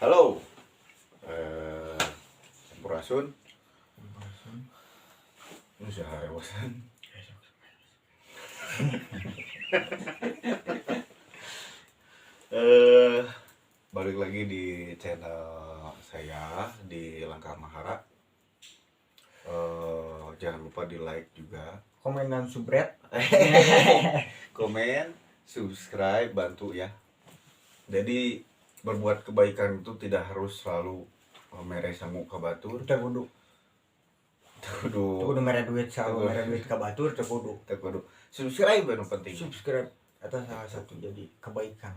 Halo, eh Sampurasun. Ini sehari bosan. Balik lagi di channel saya di Langkah Mahara. Jangan lupa di like juga, komen dan subscribe. komen, subscribe, bantu ya. Jadi berbuat kebaikan itu tidak harus selalu mere sangu ka batur. Teu kudu mere duit selalu mere duit ka batur, teu kudu. Subscribe anu penting. Subscribe atau salah satu jadi kebaikan.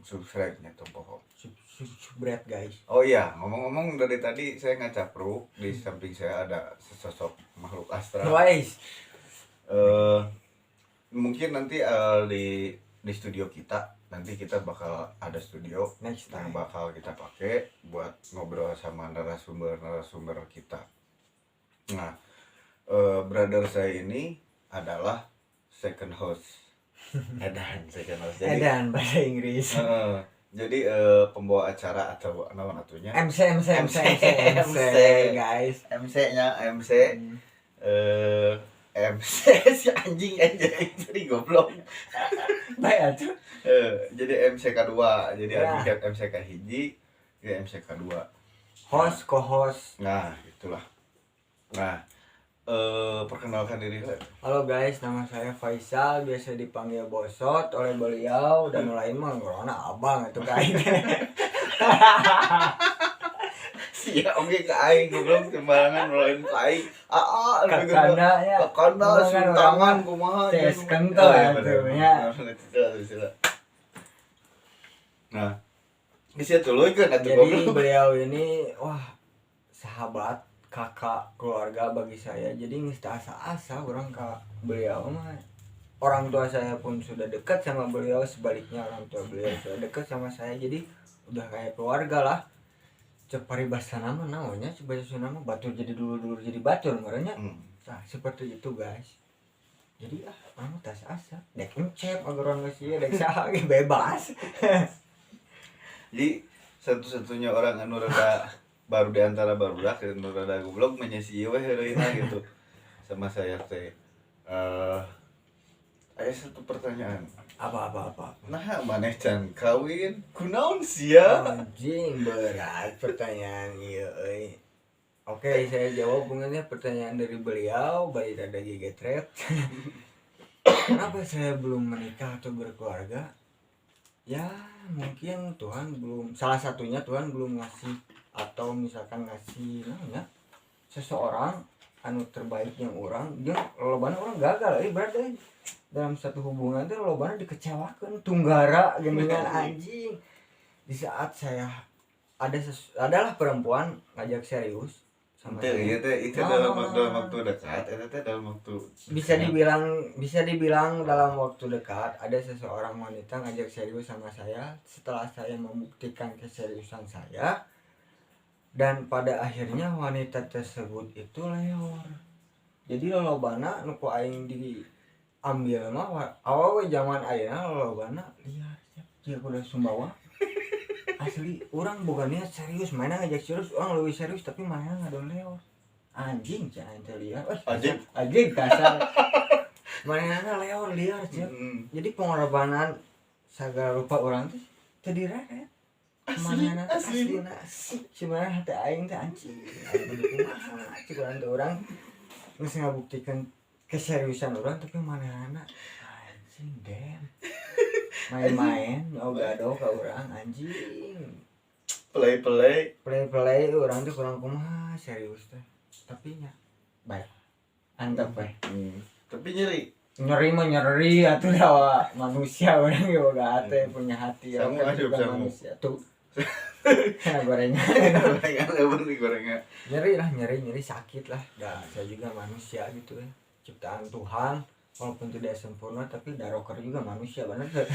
Subscribe nya tuh pokok. Subscribe guys. Oh iya, ngomong-ngomong dari tadi saya ngacapruk di samping saya ada sesosok makhluk astral. Guys, Mungkin nanti di studio kita nanti kita bakal ada studio next yang time bakal kita pakai buat ngobrol sama narasumber kita. Nah, brother saya ini adalah second host. Second host. Jadi, edan bahasa Inggris. Jadi pembawa acara atau naon atunya? MC guys. MC-nya MC. MC si anjing jadi goblok. Baik atuh. Jadi MC kedua, jadi Ya. Abi MC kahiji, ya MC kedua. Host, co-host. Nah, itulah. Nah, perkenalkan diri. Halo guys, nama saya Faisal, biasa dipanggil Bosot oleh beliau dan lain mah ngorona abang itu guys. Sia oge ka aing goblok sembarangan nulain ka aing. Kakanda nya. Kakanda suntangan kumaha. Tes kentol atuh nya. Nah, bisa tuluikeun atuh Jadi goblok. beliau ini sahabat, kakak, keluarga bagi saya. Jadi geus teu asa-asa urang ka beliau mah. Orang tua saya pun sudah dekat sama beliau, sebaliknya orang tua beliau sudah dekat sama saya. Jadi udah kayak keluarga lah. Cek paribasana mah naonnya sebasana mah batur jadi dulur jadi batur marahnya. Nah, seperti itu guys. Jadi orang mah teu asa. Dek encep ageron geus ieu dek saha ge bebas. Jadi satu-satunya orang anu rada baru di antara barudak anu rada goblok menyesi we heureuna gitu. Sama saya teh. Ada satu pertanyaan. Apa. Nah, maneh can kawin kunaon sia? Anjing berat pertanyaan ieu euy. Oke, saya jawab mengenai pertanyaan dari beliau, bayi rada gegetret. Kenapa saya belum menikah atau berkeluarga? Ya, mungkin Tuhan belum, salah satunya Tuhan belum ngasih atau misalkan ngasih namanya seseorang anu terbaik yang orang, jeung lolobana orang gagal berarti dalam satu hubungan itu lolobana dikecewakan tunggara geningan anjing. Di saat saya adalah perempuan ngajak serius sama Itu dalam waktu dekat, itu teh dalam waktu bisa dibilang dalam waktu dekat ada seseorang wanita ngajak serius sama saya setelah saya membuktikan keseriusan saya, dan pada akhirnya wanita tersebut itu leor. Jadi lolobana nu ku aing diambil mah awal zaman ayeuna lolobana liar dia kuda Sumbawa. Asli orang bukan niat serius, mainan ngajak serius, orang lebih serius tapi mainan ngadon leor. Anjing cah ente liar. Anjing kasar. Mainanna leor liar cah. Jadi pengorbanan sagala rupa orang teh teu direret. Manehna aslina cuman hati aing teh anjing. Aing kumaha cuman teh urang geus ngabuktikeun keseriusan urang tapi manehna anjing dem. Main-main nyogado ka urang anjing. Play urang teh kurang kumaha serius teh. Tapi nya baik. Antep we. Tapi nyeri Nyeri atuh dawa manusia urang ge boga hati punya hati Samu aja manusia tuh. Kena gorengan. Gorengan. Nyeri sakit lah. Dah saya juga manusia gitu ya. Ciptaan Tuhan walaupun tidak sempurna tapi daroker juga manusia bener tuh.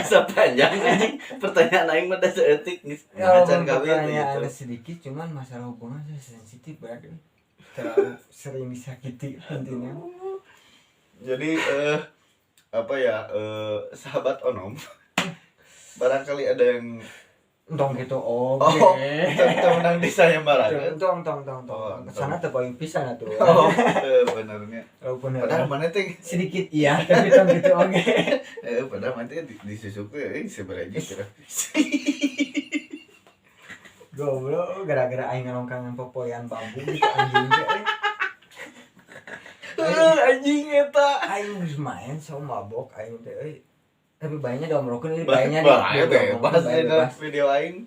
Sepanjang anjing pertanyaan aing mah teh seeutik geus ngacan kawin gitu. Ada gitu. sedikit cuman masalah hubungan saya sensitif berarti terlalu sering disakiti intinya. Jadi sahabat Onom barangkali ada yang Entong gitu Oh, oge. itu menang di sayembara kan? Tong. Oh, Sana teu paling pisan atuh. Oh, benernya. Walaupun Padahal mana teh sedikit iya, tapi tong gitu oge. padahal mana teh disusuk sebenarnya kira. Goblok gara-gara aing ngarongkangan popoyan bambu gitu anjing ge. Anjing eta. Aing geus main so mabok aing teh euy. Tapi bayinya diomrokeun ini Bah, bayinya bebas ada video aing.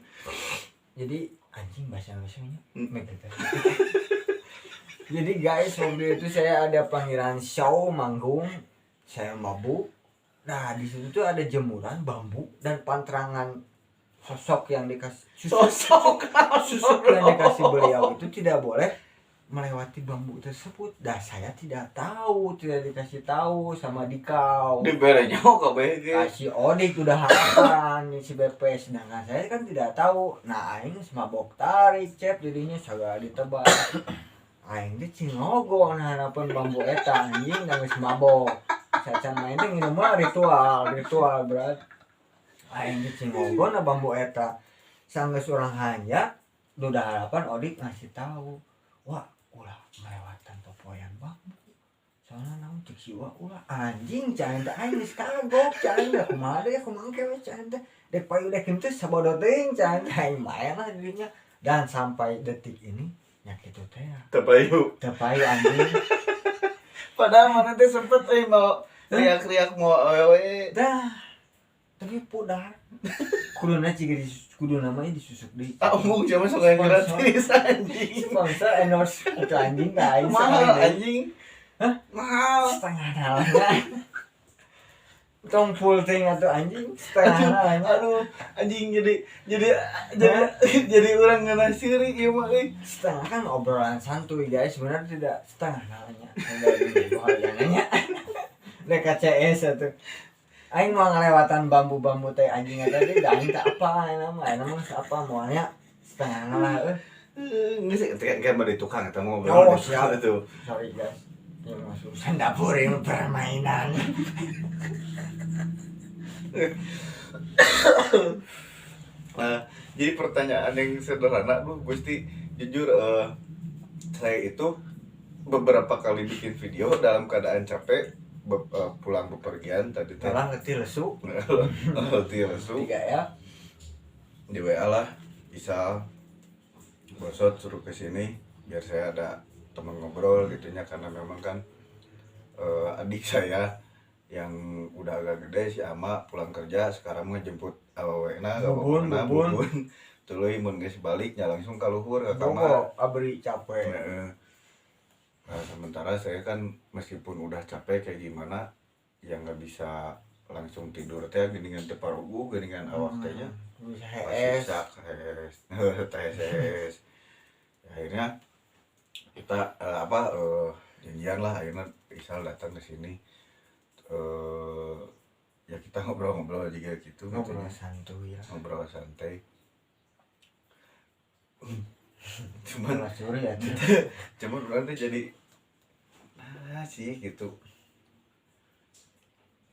Jadi anjing bahasa Indonesia-nya Hmm. gitu. Jadi guys, waktu itu saya ada panggilan show manggung, saya mabuk. Nah, di situ tuh ada jemuran bambu dan panterangan sosok yang dikasih Sosok yang dikasih beliau itu tidak boleh melewati bambu tersebut. Dah saya tidak dikasih tahu sama Dikau. diberenya kabeh ge. Kasih Odik udah harapan nih si BP, sedangkan saya kan tidak tahu. Nah aing semabok tarik cep jadinya sagala ditebak. Aing teh cingogo nah harapan bambu eta anjing dan geus mabok. Sacan main teh nginum mah ritual berat. Aing teh cingogo na bambu eta. Sanggeus urang hanjak udah harapan Odik ngasih tahu. Wah, ulah melewatan popoyan bambu. Soalnya namun cek siwa ulah anjing can teh aing geus kagok can teh kumaha deui kumaha we can teh dek payu dek kieu teh sabodot teuing can teh aing main lah dirinya dan sampai detik ini nya kitu teh Teu payu. teu payu anjing. Padahal mana teh sempet mau riak-riak mau awewe. Dah tapi pudar kuduna ciga kuduna mah disusuk deui. Amung cuma sok yang gratis anjing. Sponsor endorse itu anjing ka aing Mahal anjing. Hah? Mahal. setengah nalanya. Tong full ting atuh anjing setengah nalanya. Aduh, anjing jadi orang ngana sirik ieu mah euy. Setengah kan obrolan santuy guys, sebenarnya tidak setengah nalanya. Dari harganya. Dekat CS atuh. Aing mau ngelewatan bambu-bambu teh anjing tadi da aing teh apa nama apa moalnya setengah nalah Geus kan bade tukang eta mau Oh, siap. atuh. Sorry guys. Ini masuk dapur ini permainan. Nah, jadi pertanyaan yang sederhana Bu Gusti, jujur saya itu beberapa kali bikin video dalam keadaan capek pulang bepergian tadi teh. Malah ngerti lesu. Letih lesu. 3 ya. Di WA lah Isal bosot suruh ke sini biar saya ada teman ngobrol gitunya karena memang kan adik saya yang udah agak gede si Ama pulang kerja sekarang mah jemput awewena Bubun. tuluy mun geus baliknya langsung ka luhur ka kamar. Abri capek. Nah, sementara saya kan meskipun udah capek kayak gimana ya nggak bisa langsung tidur teh geuningan teh parugu geuningan awak tehnya Bisa hes akhirnya kita janjian lah akhirnya Isal datang ke sini ya kita ngobrol-ngobrol juga gitu ngobrol gitunya. santuy ya. Ngobrol santai cuman Suri ya. cuman nanti jadi sih gitu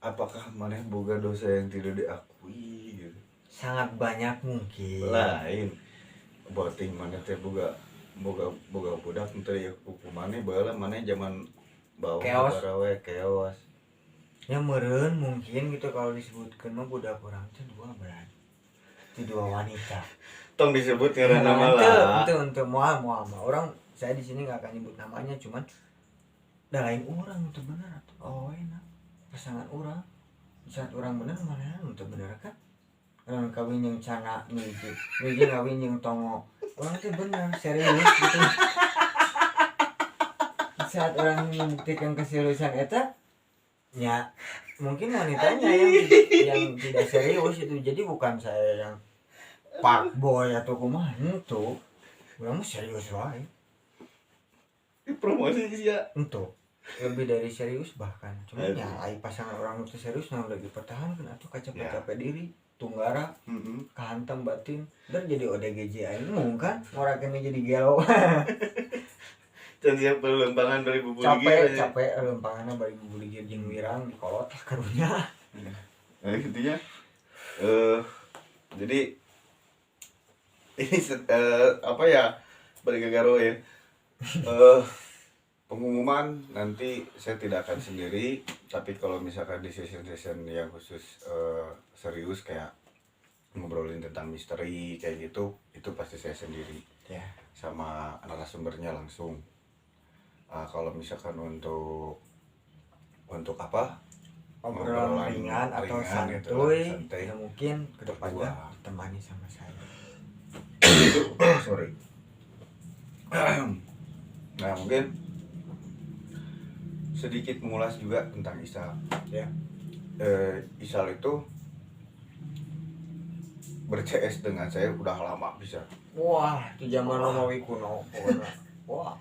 apakah maneh boga dosa yang tidak diakui gitu Sangat banyak mungkin. lain boting maneh teh boga budak teh ya hukumannya baheula maneh zaman bawa Keos. barawe keos Ya meureun mungkin gitu kalau disebutkeun mah budak urang teh dua berarti dua wanita. tong disebut ngaran nama lah Ente moal mah orang saya di sini nggak akan nyebut namanya cuman da lain orang itu bener atuh enak pasangan orang saat orang bener mana itu bener kan kawin yang cana miji kawin yang tongo orang itu bener serius gitu saat orang membuktikan keseriusan eta ya mungkin wanitanya yang tidak serius itu jadi bukan saya yang pak boy atau kumaha itu orang mah serius wae promosi sih ya untuk lebih dari serius bahkan cuma ya ai pasangan orang itu serius yang lagi pertahankan atau capek-capek diri tunggara kehantam batin dan jadi ODGJ aing mung kan ngorakeun jadi gelo dan siap lembangan dari bubul gigi capek lempanganna bari bubul gigi jeung wirang dikolot karunya nah intinya jadi ini apa ya, balik ke Garo ya. Eh, Pengumuman nanti saya tidak akan sendiri, tapi kalau misalkan di session-session yang khusus serius kayak ngobrolin tentang misteri kayak gitu, itu pasti saya sendiri Ya. sama narasumbernya langsung. Kalau misalkan untuk apa, Obrolan ringan atau gitu lah, santuy, ya mungkin kedepannya Berdua. ditemani sama saya. Sorry. Nah, mungkin sedikit mengulas juga tentang Isal. Ya. Isal itu ber-CS dengan saya udah lama bisa. Wah, di zaman Romawi kuno pokoknya. Wah,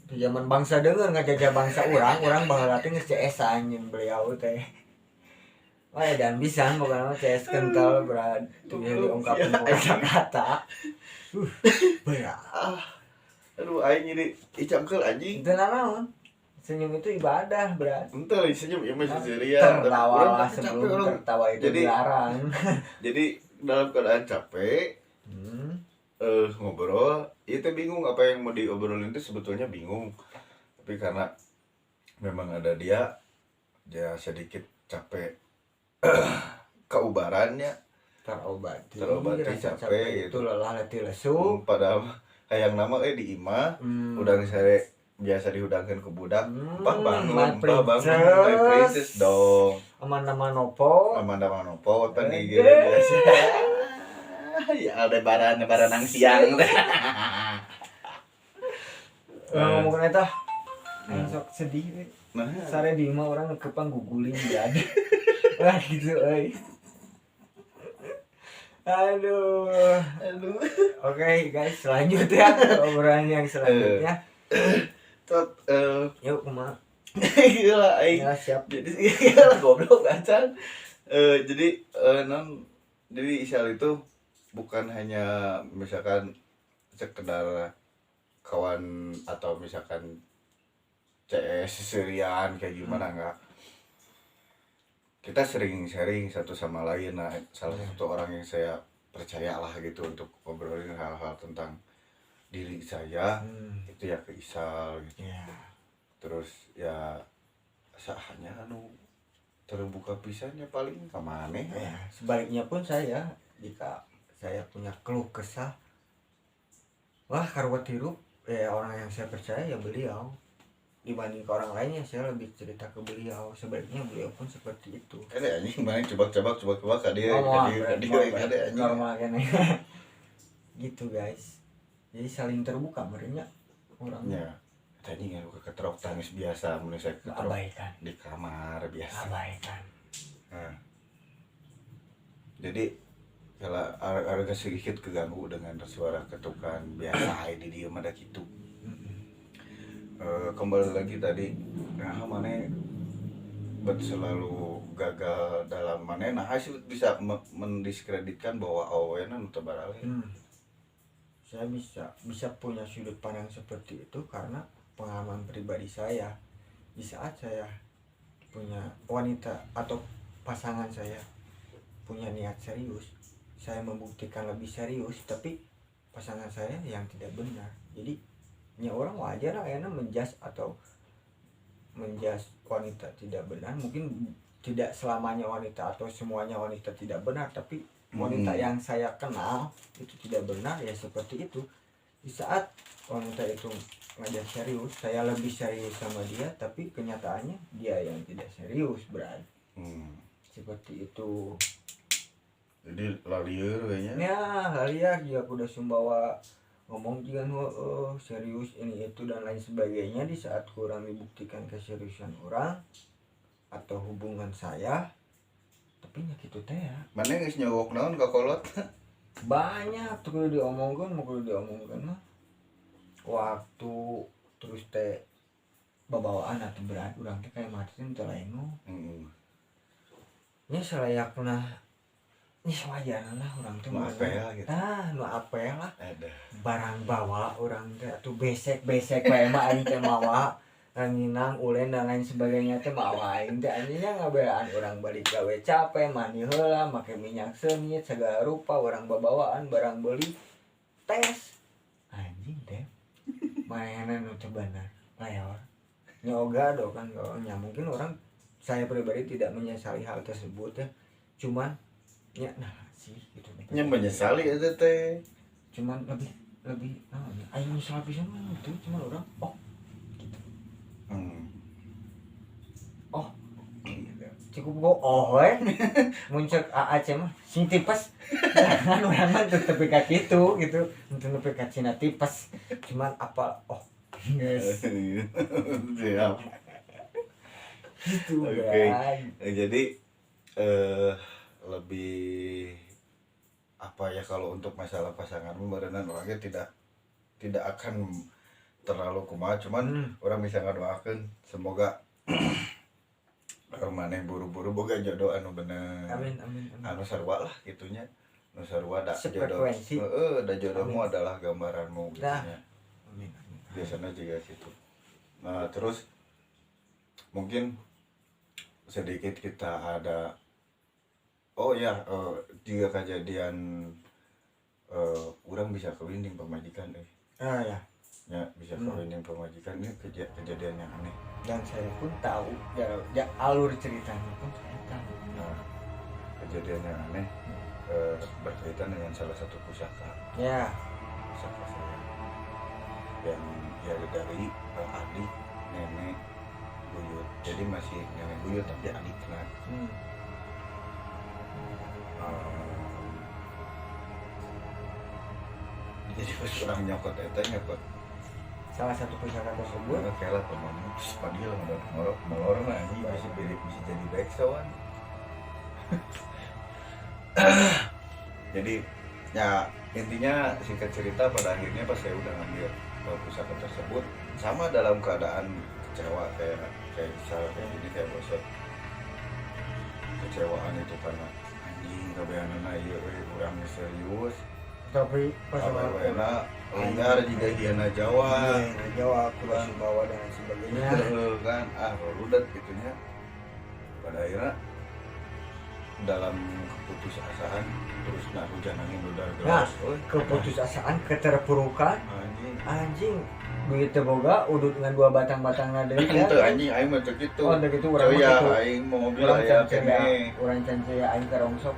di zaman bangsa denger ngajajah bangsa orang baheula teh geus CS anjeun beliau teh. Wah, dan bisa pokoknya CS kental berat tuh diungkapin kata-kata. Berat. Aduh, aing jadi icangkeul anjing. Itu naon? Senyum itu ibadah, berat. Entar senyum ya masih serian. Tertawa sebelum tertawa itu Jadi- dilarang. Jadi dalam keadaan capek ngobrol, itu bingung apa yang mau diobrolin itu, sebetulnya bingung. Tapi karena memang ada dia sedikit capek keubarannya, Terobati capek rasa capek itu gitu. lelah letih lesu. Padahal hayang nama di imah udah saya biasa dihudangkan ke budak. Bah bangun, my princess dong. Aman-aman opo. Amanda Manopo kan Eh, di biasa. Ya lebaran nang siang teh. Ngomongin eta sok sedih we. Nah, Sare di imah orang ngekepang guguling jadi. Wah gitu euy. Aduh. Oke guys, selanjutnya obrolan yang selanjutnya. tot Yuk kumaha? gila aing. Ya siap. Jadi gila goblok acan. Jadi jadi Isyal itu bukan hanya misalkan sekedar kawan atau misalkan CS serian kayak gimana, enggak. Kita sering sharing satu sama lain. Nah, salah satu orang yang saya percaya lah gitu untuk ngobrolin hal-hal tentang diri saya itu ya ke Isal gitu. Ya. Terus ya sahanya terbuka pisannya paling kemana Ya, sebaliknya pun saya jika saya punya keluh kesah, wah karuat hirup orang yang saya percaya ya beliau. Dibanding ke orang lainnya saya lebih cerita ke beliau. Sebaliknya beliau pun seperti itu. ada anjing mana coba ka dia ada anjing normal kan gitu guys. Jadi saling terbuka merenya orangnya. ya tadi nggak keterok tangis biasa menurut saya keterok Abaikan. di kamar biasa. Abaikan. Nah, jadi kalau agak sedikit keganggu dengan suara ketukan biasa di dia ada gitu. Kembali lagi tadi, nah mana selalu gagal dalam mana, nah hasil bisa mendiskreditkan bahwa awalnya tebarale. Saya bisa punya sudut pandang seperti itu karena pengalaman pribadi saya. Di saat saya punya wanita atau pasangan saya punya niat serius, saya membuktikan lebih serius, tapi pasangan saya yang tidak benar. Jadi ya orang wajar lah enak menjas atau menjas wanita tidak benar. Mungkin tidak selamanya wanita atau semuanya wanita tidak benar, tapi wanita yang saya kenal itu tidak benar, ya seperti itu. Di saat wanita itu ngajak serius, saya lebih serius sama dia, tapi kenyataannya dia yang tidak serius, berarti seperti itu. Jadi lalieur kayaknya. Ya lihat dia udah sumbawa ngomong juga serius ini itu dan lain sebagainya. Di saat kurang dibuktikan keseriusan orang atau hubungan saya, tapi nya gitu teh ya. Mana geus nyogok naon ka kolot? Banyak tuh kudu diomongkeun mah. Waktu terus teh babawaan atuh berat urang teh kayak mati teh lain mah. Nya salayakna ini sewajarna lah orang teh Nu apel gitu. nu apel lah. Ada. Barang bawa orang teh atuh besek wae mah aing teh mawa. Ranginang, ulen dan lain sebagainya teh mawa aing teh anjingnya ngabeaan orang balik gawe capek mandi heula make minyak seumit segala rupa orang babawaan barang beli tes anjing deh mainan nu teu bener leor nya oga do kan nya mungkin orang saya pribadi tidak menyesali hal tersebut ya cuman ya nah sih gitu nya menyesali eta teh. cuman lebih aing nyesal pisan mah itu cuman orang gitu. Oh cukup go we muncul AAC mah sing tipes jangan orang mah tetep ka kitu gitu untuk nepi ka cina tipes cuman apa yes Siap. gitu Oke. kan Jadi lebih apa ya kalau untuk masalah pasangan beneran orangnya tidak akan terlalu kumaha cuman orang bisa ngadoakeun semoga maneh buru-buru boga jodoh anu bener. amin Anu sarua lah gitunya. Anu sarua da jodoh. Sefrekuensi. Da jodohmu adalah gambaranmu gitu Nah. nya. amin Biasanya juga gitu. Nah, terus mungkin sedikit kita ada jika kejadian orang bisa kawin dengan pemajikan ya ya bisa kawin dengan pemajikan ini kejadian yang aneh. dan saya pun tahu ya alur ceritanya pun saya tahu Nah, kejadian yang aneh berkaitan dengan salah satu pusaka ya saya yang ya dari adik nenek buyut, jadi masih nenek buyut tapi adik kena. Jadi pas orang nyokot nyokot salah satu pusaka tersebut kayak lah pemamu padil molor mah ini bisa jadi backsound. Jadi ya intinya singkat cerita pada akhirnya pas saya udah ngambil pusaka tersebut sama dalam keadaan kecewa kayak misalnya kayak gini kayak bosot kecewaan itu karena anjing kabehanana ieu urang serius tapi pas enak linggar juga hiana Jawa Jawa Pulau Sumbawa dan sebagainya kan rudet gitunya pada akhirnya dalam keputusasaan terus hujan angin udah deras keputusasaan keterpurukan anjing begitu boga udut dengan 2 batang-batang deui kan itu anjing aing mah cek kitu udah gitu urang mah ya kitu aing mau mobil aya keneh urang can saya aing karongsok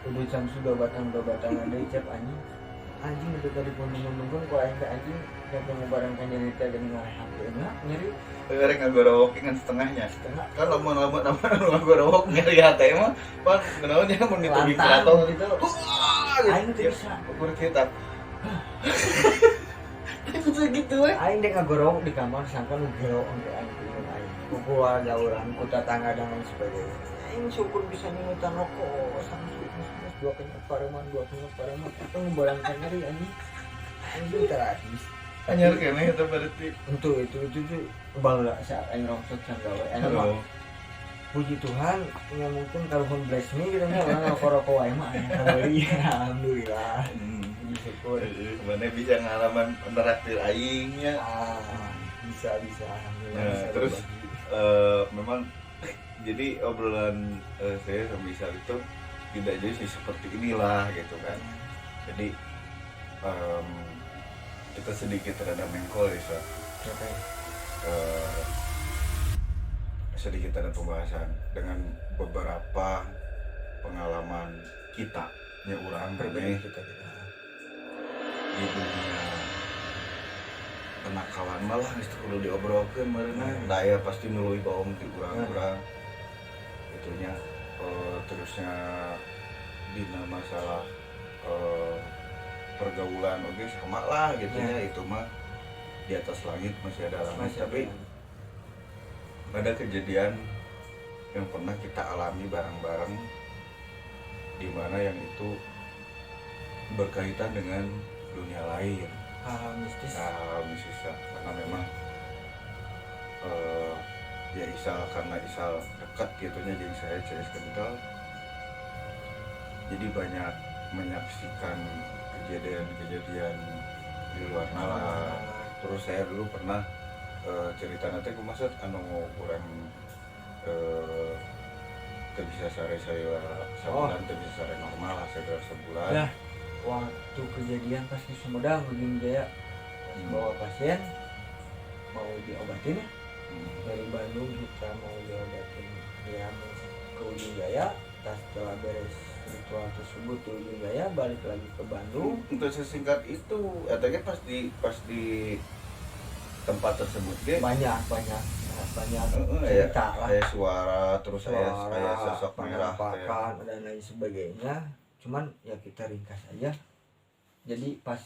udut samsu 2 batang deui cep anjing itu tadi pun nunggu ku aing ke anjing yang barangkan nyeri teh geuning ngarehakeunna nyeri rek ngagorowok dengan setengahnya kan lama-lama ngagorowok nyeri hate mah pan kenaon nya mun itu di keraton gitu aing teh bisa ukur kita itu gitu we aing dek ngagorowok di kamar sangka nu gelo onte aing ku keluarga urang ku tetangga dan lain sebagainya aing syukur bisa nyutan rokok samsu 2 kenyot pareman itu ngebarangkan nyeri anjing terhabis anyar keneh eta berarti itu bangga saat aing rongsok sanggawe anu puji Tuhan ya mungkin kalau pun bless me gitu nya orang ngerokok wae mah alhamdulillah puji syukur mana bisa ngalaman neraktir aingnya bisa alhamdulillah nah, terus memang jadi obrolan saya sama Isal itu tidak jadi sih seperti inilah gitu kan jadi kita sedikit rada mengkol Isal sedikit ada pembahasan dengan beberapa pengalaman kita nya urang berbeda kita di dunia kenakalan malah geus kudu diobrolkeun meureunna daya pasti nuluy baom ti urang-urang itunya terusnya dina masalah pergaulan oke sama lah gitu ya itu mah di atas langit masih ada alamat tapi ada kejadian yang pernah kita alami bareng-bareng di mana yang itu berkaitan dengan dunia lain hal mistis karena memang ya karena Isal dekat gitunya jadi saya ceris kental jadi banyak menyaksikan kejadian-kejadian di luar nalar terus saya dulu pernah cerita nanti aku maksud kurang bisa sare saya sebulan bisa sare normal lah sebulan waktu kejadian pas di Sumedang Ujung Jaya pas bawa pasien mau diobatin ya. Dari Bandung kita mau diobatin ya ke Ujung Jaya. Setelah beres ritual tersebut di Ujung Jaya balik lagi ke Bandung. Untuk sesingkat itu atau pas di tempat tersebut ge banyak kayak cerita lah, kayak suara terus kayak sosok merah penampakan dan lain sebagainya. Cuman ya kita ringkas aja. Jadi pas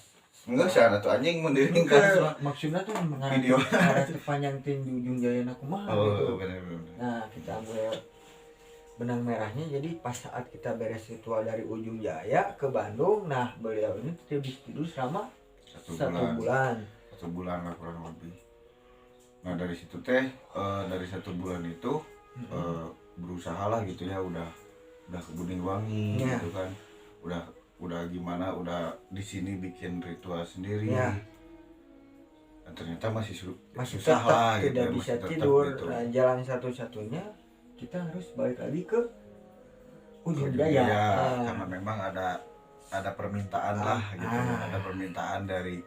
enggak sih tuh anjing mendirikan maksudnya tuh video mengarah terpanjang tim di Ujung Jaya kumaha gitu. bener. Nah kita ambil benang merahnya. Jadi pas saat kita beres ritual dari Ujung Jaya ke Bandung, nah beliau ini tidak bisa tidur selama satu bulan lah kurang lebih. Nah dari situ teh dari 1 bulan itu berusaha lah gitu ya, udah ke Buning Wangi ya. gitu kan, udah gimana, udah di sini bikin ritual sendiri ya. Dan ternyata masih susah lah tidak gitu, bisa masih tidur gitu. Nah, jalan satu-satunya kita harus balik lagi ke Ujung Jaya karena memang ada permintaan lah gitu, ada permintaan dari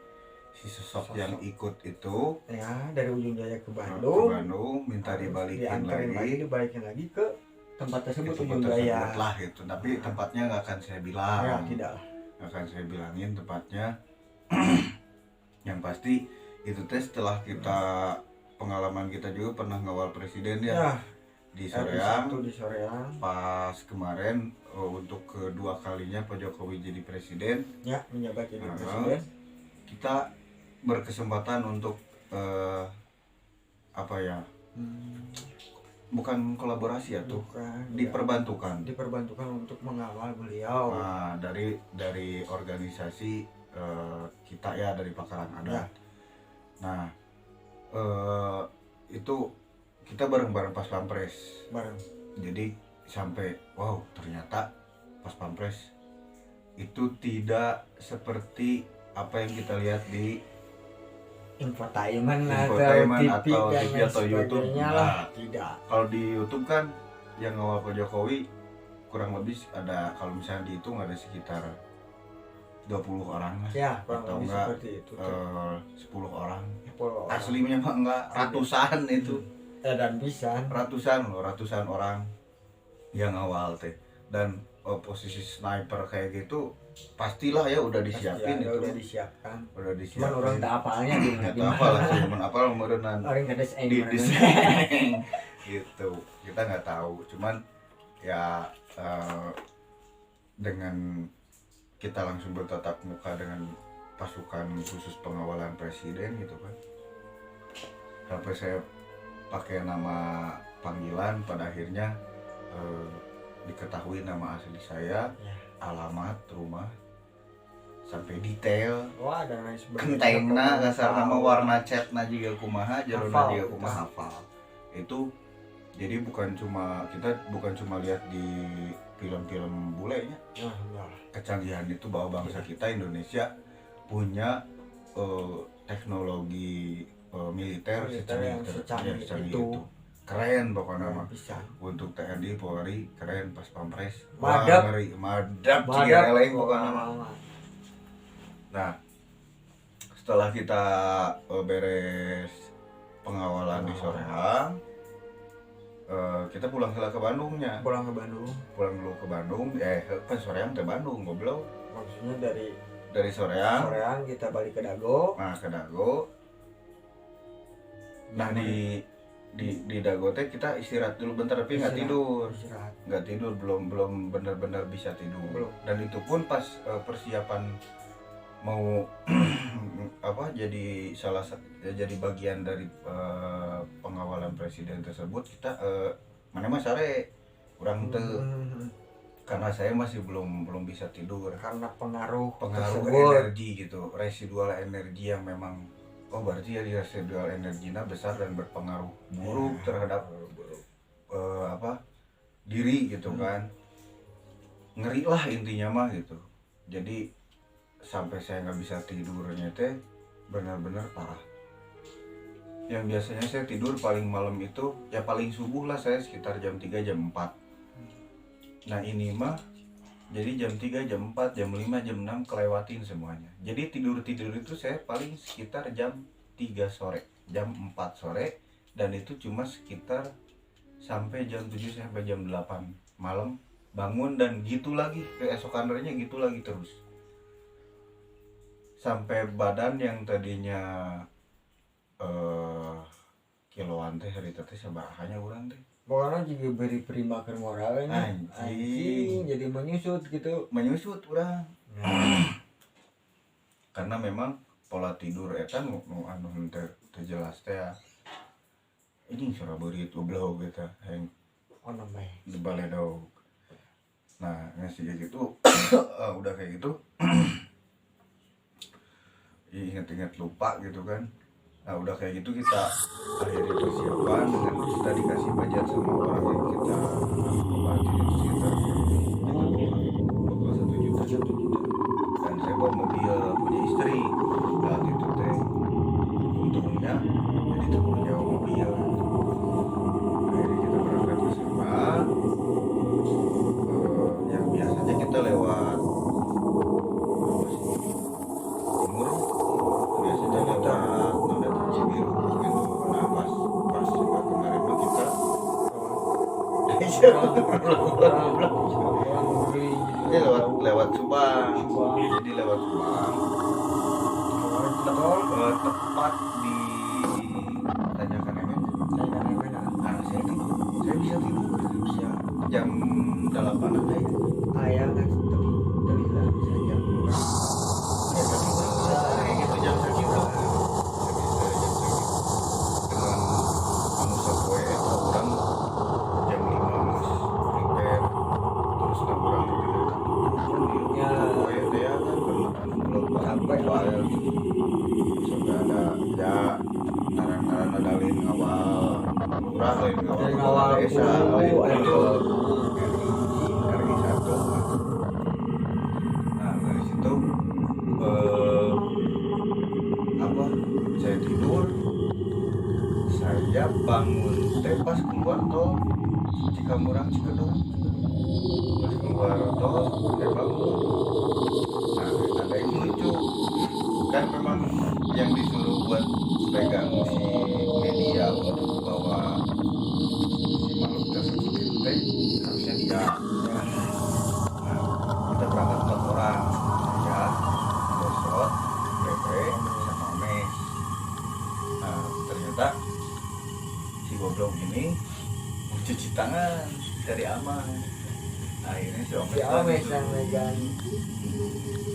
si sosok yang ikut itu ya, dari Ujung Jaya ke ke Bandung Bandung minta dibalikin lagi ke tempat tersebut, Ujung tersebut Jaya lah gitu. Tapi tempatnya nggak akan saya bilang ya, tidak lah, nggak akan saya bilangin tempatnya. Yang pasti itu teh setelah kita pengalaman kita juga pernah ngawal presiden ya, di Soreang. di Soreang Pas kemarin untuk kedua kalinya Pak Jokowi jadi presiden ya, menjabat jadi presiden, kita berkesempatan untuk apa ya, bukan kolaborasi ya tuh, diperbantukan untuk mengawal beliau. Nah, dari organisasi kita ya, dari Pakaran Adat. Nah itu kita bareng-bareng Pas Pampres. Jadi sampai wow, ternyata Pas Pampres itu tidak seperti apa yang kita lihat di infotainment atau TV atau YouTube. Lah, tidak. Kalau di YouTube kan yang ngawal Pak Jokowi kurang lebih ada, kalau misalnya dihitung ada sekitar 20 orang lah. Ya, atau enggak seperti itu, 10 orang. Aslinya mah enggak, ratusan itu. Dan bisa ratusan orang yang ngawal teh. Dan posisi sniper kayak gitu pastilah ya udah disiapin itu. Udah disiapkan. Cuman orang tak apalnya enggak tahu apalah sih, cuman apal meureunnan. Orang kades gitu. Kita nggak tahu. Cuman ya dengan kita langsung bertatap muka dengan pasukan khusus pengawalan presiden gitu kan. Sampai saya pakai nama panggilan, pada akhirnya diketahui nama asli saya, alamat rumah sampai detail. Wah, dan lain sebagainya. Kentengna kasar nama warna catna juga kumaha, jarona juga kumaha hafal. Itu jadi bukan cuma lihat di film-film bulenya. Kecanggihan itu bahwa bangsa kita Indonesia punya teknologi militer secanggih itu. Keren pokoknya mah. Untuk TNI, Polri keren, Pas Pampres. Madap eleng pokoknya mah. Nah, setelah kita beres pengawalan di Soreang, kita pulang ke Bandungnya. Pulang dulu ke Bandung. Kan Soreang ke Bandung, goblok. Maksudnya dari Soreang kita balik ke Dago. Nah, ke Dago. Nah, di Dago teh kita istirahat dulu bentar, tapi nggak tidur, belum benar-benar bisa tidur. Dan itu pun pas persiapan mau jadi bagian dari pengawalan presiden tersebut, kita mana sare kurang karena saya masih belum bisa tidur karena pengaruh energi gitu, residual energi yang memang berarti ya residual energinya besar dan berpengaruh buruk terhadap diri gitu kan. Ngeri lah intinya mah gitu. Jadi sampai saya nggak bisa tidurnya teh benar-benar parah. Yang biasanya saya tidur paling malam itu ya paling subuh lah, saya sekitar jam 3 jam 4. Nah ini mah Jadi jam 3, jam 4, jam 5, jam 6 kelewatin semuanya. Jadi tidur-tidur itu saya paling sekitar jam 3 sore, jam 4 sore, dan itu cuma sekitar sampai jam 7 sampai jam 8 malam bangun, dan gitu lagi keesokan harinya gitu lagi terus. Sampai badan yang tadinya kiloan teh hari teh sabaraha urang teh. Pokoknya juga beri prima ke moralnya. Anjing. Jadi menyusut gitu. Menyusut urang. Karena memang pola tidur eta nu anu teu jelas teh. Ini Surabaya goblok gitu yang Namanya di Baledog. Nah, ngasih kayak gitu udah kayak gitu inget-inget lupa gitu kan. Nah udah kayak gitu kita akhirnya persiapan dengan kita dikasih budget sama orang yang kita obatin itu sekitar kita 1 juta. Dan saya bawa mobil punya istri saat itu teh, untungnya jadi tanggung jawab mobil. Akhirnya kita berangkat ke sana. Yang biasanya kita lewat timur, biasanya lewat Cibiru gitu. Nah pas kemarin tuh kita ini lewat Subang. Jadi lewat Subang tepat di tanjakan Emen. Nah saya tidur, saya bisa tidur jam 8 aja. ayah kan tapi lah bisa jam Ya tapi orang selesai gitu jam segitu. Saya bisa jam segitu dengan anu sapoe eta urang jam 5 geus prepare, terus na urang tidur Ya. sapoe teh ya kan karena belum Sampai file sampai ada ya naran-naran adalin ngawal urang lain ngawal desa lain ngawal RI 1. Nah dari situ apa saya tidur, saya bangun teh pas keluar tol Cikamurang Cikedung. Pas keluar tol saya bangun. Nah ada yang lucu kan, memang yang disuruh buat pegang si media untuk bawa si makhluk tersebut itu teh harusnya dia. Nah kita berangkat 4 orang, saya, Bosot, Pepe, sama Omes. Nah ternyata si goblok ini mau cuci tangan cari aman. Nah, akhirnya si Omes yang megang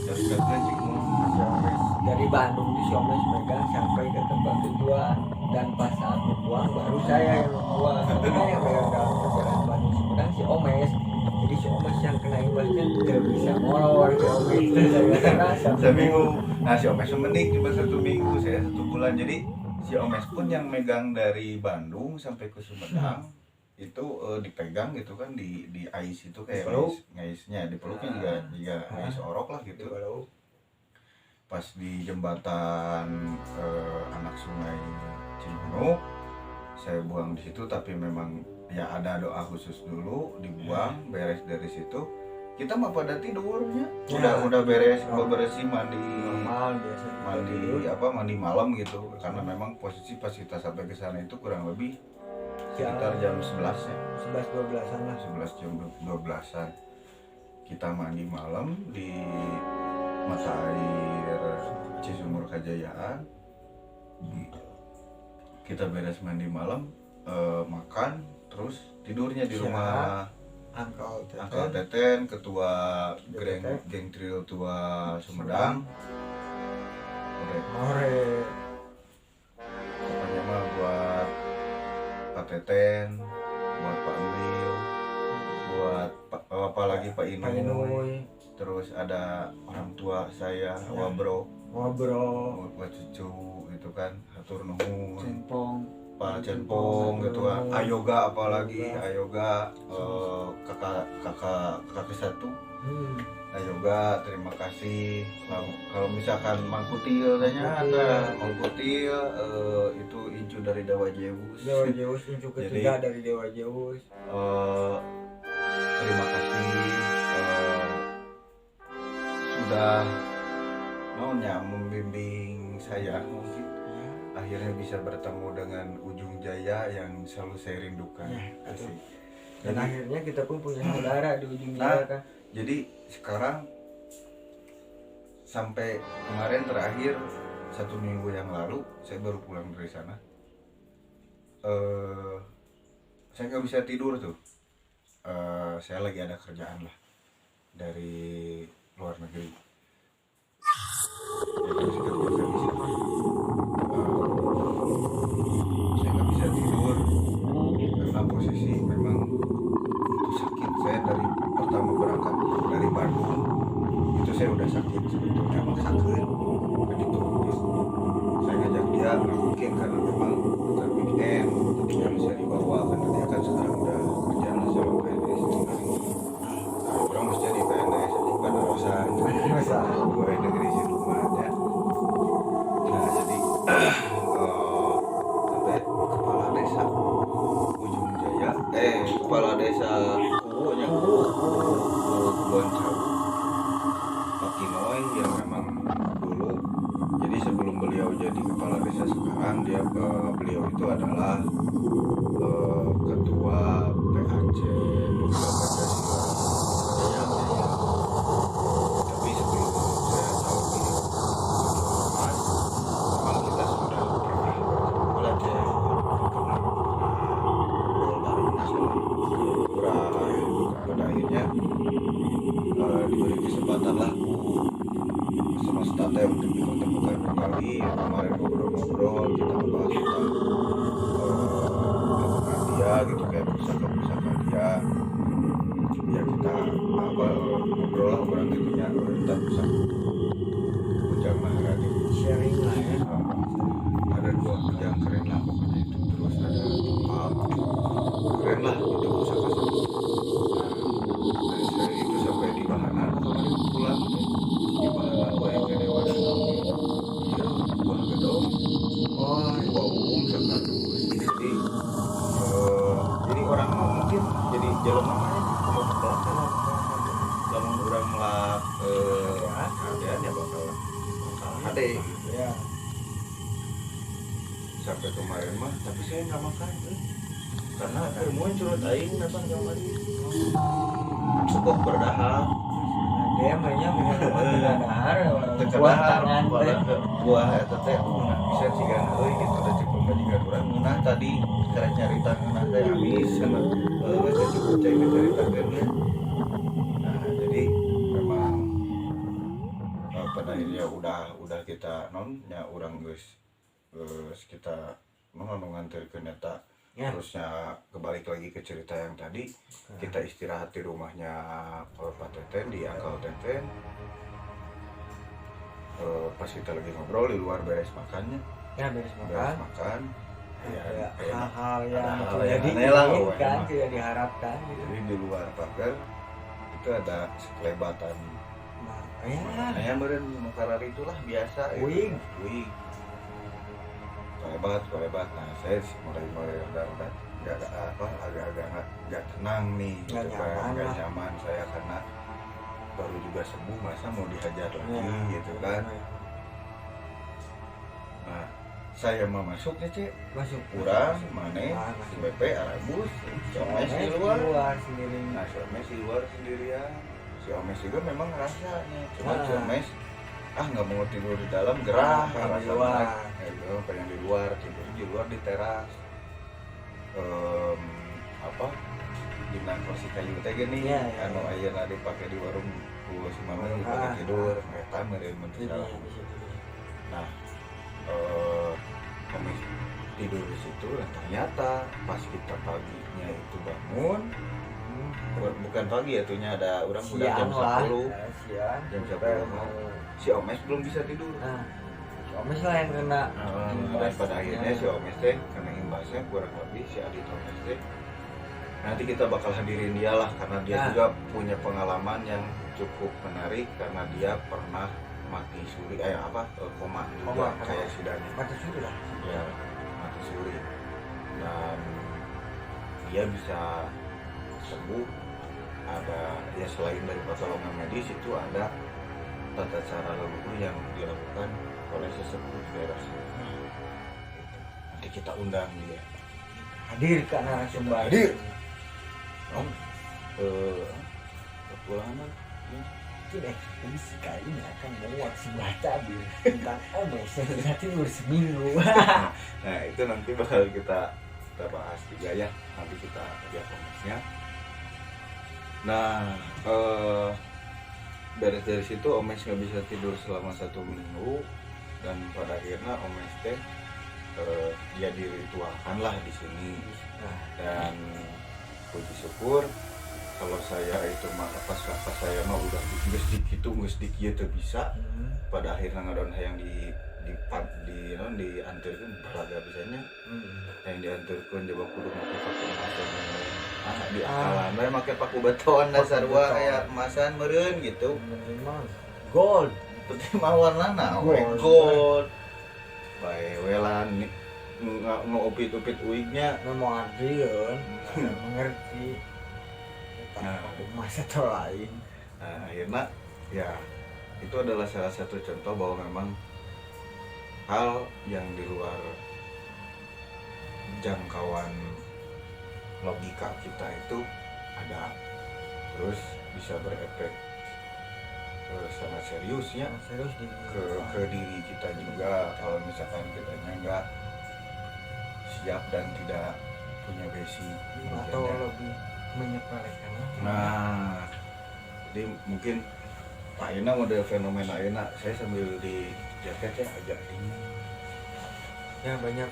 terus cik mau si Omes dari Bandung di Siomes megang sampai ke tempat tujuan, dan pas saat membuang baru saya yang membuang. Karena yang megang dalam perjalanan Bandung Sumedang si Omes, jadi si Omes yang kena imbasnya tidak bisa molor si Omes karena seminggu. Nah si Omes mending cuma 1 minggu, saya 1 bulan. Jadi si Omes pun yang megang dari Bandung sampai ke Sumedang itu dipegang gitu kan, di ais itu kayak ngaisnya dipeluknya juga ngais orok lah gitu. Pas di jembatan anak sungai Cimanuk saya buang di situ, tapi memang ya ada doa khusus dulu dibuang, beres dari situ kita mah pada tidurnya udah beres bebersih mandi normal biasa mandi malam gitu, karena memang posisi pas kita sampai ke sana itu kurang lebih sekitar jam 11 ya, 11-12an lah, 11 jam 12an kita mandi malam di mata air Cisumur Kajayaan. Kita beres mandi malam, makan, terus tidurnya di rumah Angkal Teten, ketua geng trio tua Sumedang. More Pokoknya mah buat Pak Teten, buat Pak Emil, buat apalagi Pak Inoy. Terus ada orang tua saya, Wabro, buat cucu gitu kan, hatur nuhun, Pak Cenpong gitu kan, Ayoga apalagi, Ayoga kakak ke-1, Ayoga terima kasih. Kalau misalkan Mang Kutil tanya ada Mang Kutil itu incu dari Dewa Zeus, incu ketiga dari Dewa Zeus. Terima kasih sudah maunya membimbing saya mungkin akhirnya bisa bertemu dengan ujung jaya yang selalu saya rindukan. Ya, Asik. Dan Jadi, akhirnya kita pun punya saudara di ujung Nah. jaya kan. jadi sekarang sampai kemarin terakhir 1 minggu yang lalu saya baru pulang dari sana. Saya nggak bisa tidur tuh. Saya lagi ada kerjaan lah dari luar negeri. Ya, terus kerja saya di sana. Saya nggak bisa tidur karena posisi memang itu sakit. Saya dari pertama berangkat dari Bandung itu saya udah sakit sebetulnya, emang sakit dan diturunin. Saya ngajak dia nggak mungkin karena memang bukan weekend, jadi nggak bisa dibawa karena dia kan sekarang udah kerja nasional PNS. Nah, orang mesti di PNS ini kan urusan pegawai negeri si rumah ya. Nah jadi sampai kepala desa Ujung Jaya, kepala desa Kubunya Kebon Cabu Pak Kinoy yang memang dulu, jadi sebelum beliau jadi kepala desa sekarang beliau itu adalah ketua PAC Pemuda Pancasila. Tapi sebelum saya tahu beliau ormas, memang kita sudah pernah belajar, pernah ngobrol bareng sama pada akhirnya diberi kesempatan lah semesta teh untuk dipertemukan kembali. Kemarin ngobrol-ngobrol kita membahas tentang lingkungan dia gitu, kayak pusaka-pusaka dia ya, kita ngobrol lah orang gitunya tentang pusaka Kujang Maharani. Sharing lah ya. Ada 2 kujang keren lah pokoknya itu, terus ada keren lah itu pusaka. Dari saya itu sampai di Bahanan kemarin pulang tuh di Bahanan yang gede wadah namanya iya buah gedong buah umum sekaligus. Jadi orang mau mungkin jadi jalan namanya mau belakang lamun orang melak keadaan ya bakal ada Ya. sampai kemarin mah, tapi saya nggak makan karena ilmuwan curhat aing dapat kemarin cukup berdahak. Dia mainnya bukan dahar, buah Tekanan tangan teh. buah eta teh nah bisa cigan euy gitu da cukup kajigan urang nah tadi cara nyarita ngeunah teh habis sama geus cukup cai nyaritakeun nya. Nah jadi memang pada akhirnya udah kita nya urang geus kita nganterkeun eta. Ya. Terusnya kebalik lagi ke cerita yang tadi, kita istirahat di rumahnya Pak Teten di Akal Teten. Pas kita lagi ngobrol di luar beres makannya, Ya beres beres makan. makan Ya, kayak hal-hal yang ada hal tidak yang aneh lah, diinginkan, emang. tidak diharapkan gitu. jadi di luar pagar itu ada sekelebatan Nah, ya. saya meren mukarari itulah biasa Wing. wing kolebat. Nah saya mulai udah agak-agak nggak tenang nih Nggak gitu kan, nyaman nggak lah. nyaman saya karena baru juga sembuh masa mau dihajar lagi Ya. gitu kan. Nah saya mau masuk ya cek Masuk kurang mana si masuk. BP arabus si Omes di Di luar. luar sendiri. Nah si Omes di luar sendirian, si Omes juga memang ngerasanya cuma si Nah. Omes nggak mau tidur di dalam, gerah Pengen di alasan luar. pengen di luar, tidur di luar di teras dina kursi kayu teh gini Ya, ya, anu ya. ayeuna dipake di warung ku si mama Ah. dipake tidur eta meureun mun Jadi, salah. di situ. Nah kami tidur di situ dan ternyata pas kita paginya itu bangun bukan pagi ya tuhnya ada orang udah jam Siang lah. 10 Siang. jam Kita 10 mau. si Omes belum bisa tidur. Nah, si Omes lah yang kena. Dan pada akhirnya si Omes teh karena imbasnya kurang lebih si Adit Omes teh nanti kita bakal hadirin dia lah karena dia Nah. juga punya pengalaman yang cukup menarik karena dia pernah mati suri koma juga Koma. kayak si Dani Mati suri lah. ya mati suri dan dia bisa sembuh. Ada ya selain dari pertolongan medis itu ada tata cara leluhur yang dilakukan oleh sesepuh daerah sini. Nanti kita undang dia. Hadir ke narasumber. Hadir. Om, kepulangan Tidak ekspedisi kali ini akan membuat sebuah tabir tentang omes yang tidak tidur seminggu. Nah itu nanti bakal kita bahas juga ya, nanti kita lihat omesnya. Nah dari situ omes nggak bisa tidur selama 1 minggu, dan pada akhirnya omes teh dia diritualkan lah di sini. Dan puji syukur kalau saya itu mah pas saya mah udah geus dikitu tuh bisa. Pada akhirnya ngadon yang diantarkeun balaga bisanya. Yang diantarkeun coba kudu make paku emasan. Di akalan we make paku beton dasar sarua aya emasan meureun gitu. Memang gold. Penting mah warnana gold. Bae welan ngoupit-upit uignya Memang adrian, mengerti. Nah, Masa atau lain. Nah, akhirnya ya itu adalah salah satu contoh bahwa memang hal yang di luar jangkauan logika kita itu ada, terus bisa berefek sangat seriusnya Serius di ke diri kita juga kalau misalkan kitanya nggak siap dan tidak punya basic atau lebih menyepelekan. Nah, jadi mungkin Pak Ina model fenomena Ina, saya sambil di jaket ya agak dingin. Ya banyak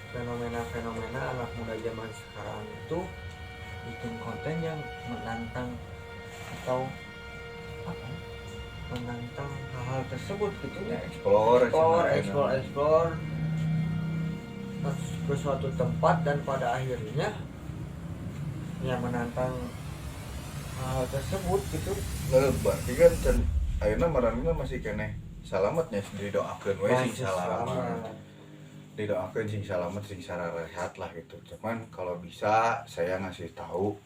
fenomena anak muda zaman sekarang itu bikin konten yang menantang atau apa? Menantang hal-hal tersebut gitu Ya, explore ke suatu tempat dan pada akhirnya ya menantang hal tersebut gitu. Berarti kan ayeuna marana masih keneh salametnya didoakeun we sing salamet. Didoakeun sing salamet sing sararehat lah gitu. Cuman kalau bisa saya ngasih tahu